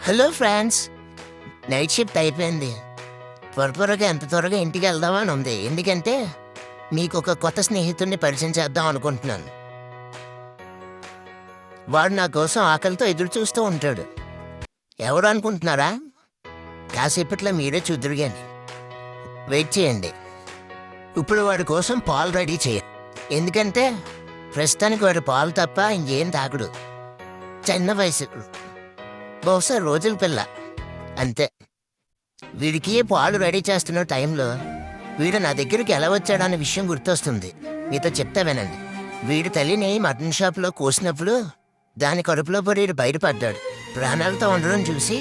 Hello friends, night shift అయిపోయింది. త్వరగా ఎంత త్వరగా ఇంటికి వెళ్దామని ఉంది. ఎందుకంటే మీకు ఒక కొత్త స్నేహితుడిని పరిచయం చేద్దాం అనుకుంటున్నాను. వాడు నా కోసం ఆకలితో ఎదురు చూస్తూ ఉంటాడు. ఎవరు అనుకుంటున్నారా? కాసేపట్లో మీరే చూద్దరు కానీ వెయిట్ చేయండి. ఇప్పుడు వాడి కోసం పాలు రెడీ చేయ. ఎందుకంటే ప్రస్తుతానికి వాడు పాలు తప్ప ఇంకేం తాగడు. చిన్న వయసు, బహుశా రోజుల పిల్ల అంతే. వీడికి పాలు రెడీ చేస్తున్న టైంలో వీడు నా దగ్గరికి ఎలా వచ్చాడన్న విషయం గుర్తొస్తుంది. మీతో చెప్తా వినండి. వీడి తల్లిని మటన్ షాప్లో కోసినప్పుడు దాని కడుపులో పడి బయటపడ్డాడు. ప్రాణాలతో ఉండడం చూసి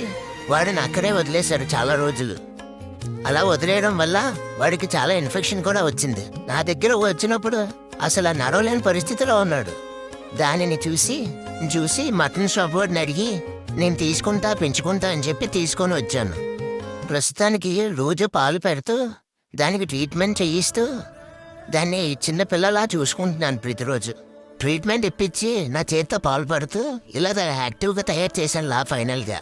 వాడిని అక్కడే వదిలేశాడు చాలా రోజులు. అలా వదిలేయడం వల్ల వాడికి చాలా ఇన్ఫెక్షన్ కూడా వచ్చింది. నా దగ్గర వచ్చినప్పుడు అసలు ఆ నడవలేని పరిస్థితిలో ఉన్నాడు. దానిని చూసి మటన్ షాప్ వాడిని అడిగి నేను తీసుకుంటా పెంచుకుంటా అని చెప్పి తీసుకొని వచ్చాను. ప్రస్తుతానికి రోజు పాలు పెడుతూ దానికి ట్రీట్మెంట్ చేయిస్తూ దాన్ని చిన్న పిల్లలా చూసుకుంటున్నాను. ప్రతిరోజు ట్రీట్మెంట్ ఇప్పించి నా చేతితో పాలు పడుతూ ఇలా యాక్టివ్గా తయారు చేశాను. ఫైనల్గా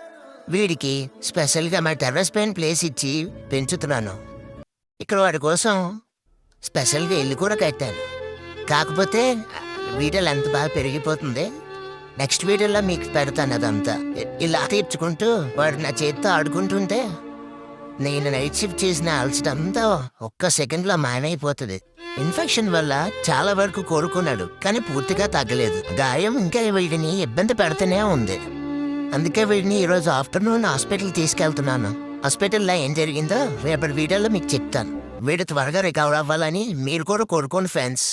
వీడికి స్పెషల్గా మా టెర్రస్ పైన ప్లేస్ ఇచ్చి పెంచుతున్నాను. ఇక్కడ వాడి కోసం స్పెషల్గా ఇల్లు కూడా కట్టాను. కాకపోతే వీడియోలు ఎంత బాగా పెరిగిపోతుంది. నెక్స్ట్ వీడియోలో మీకు పెడతాను అదంతా. ఇలా తీర్చుకుంటూ వాడు నా చేతితో ఆడుకుంటుంటే నేను నైట్ షిఫ్ట్ చేసిన అలసటంతా ఒక్క సెకండ్లో మాయమైపోతుంది. ఇన్ఫెక్షన్ వల్ల చాలా వరకు కోరుకున్నాడు, కానీ పూర్తిగా తగ్గలేదు. గాయం ఇంకా వీడిని ఇబ్బంది పెడుతూనే ఉంది. అందుకే వీడిని ఈరోజు ఆఫ్టర్నూన్ హాస్పిటల్ తీసుకెళ్తున్నాను. హాస్పిటల్లో ఏం జరిగిందో రేపటి వీడియోలో మీకు చెప్తాను. వీడు త్వరగా రికవర్ అవ్వాలని మీరు కూడా కోరుకోండి ఫ్రెండ్స్.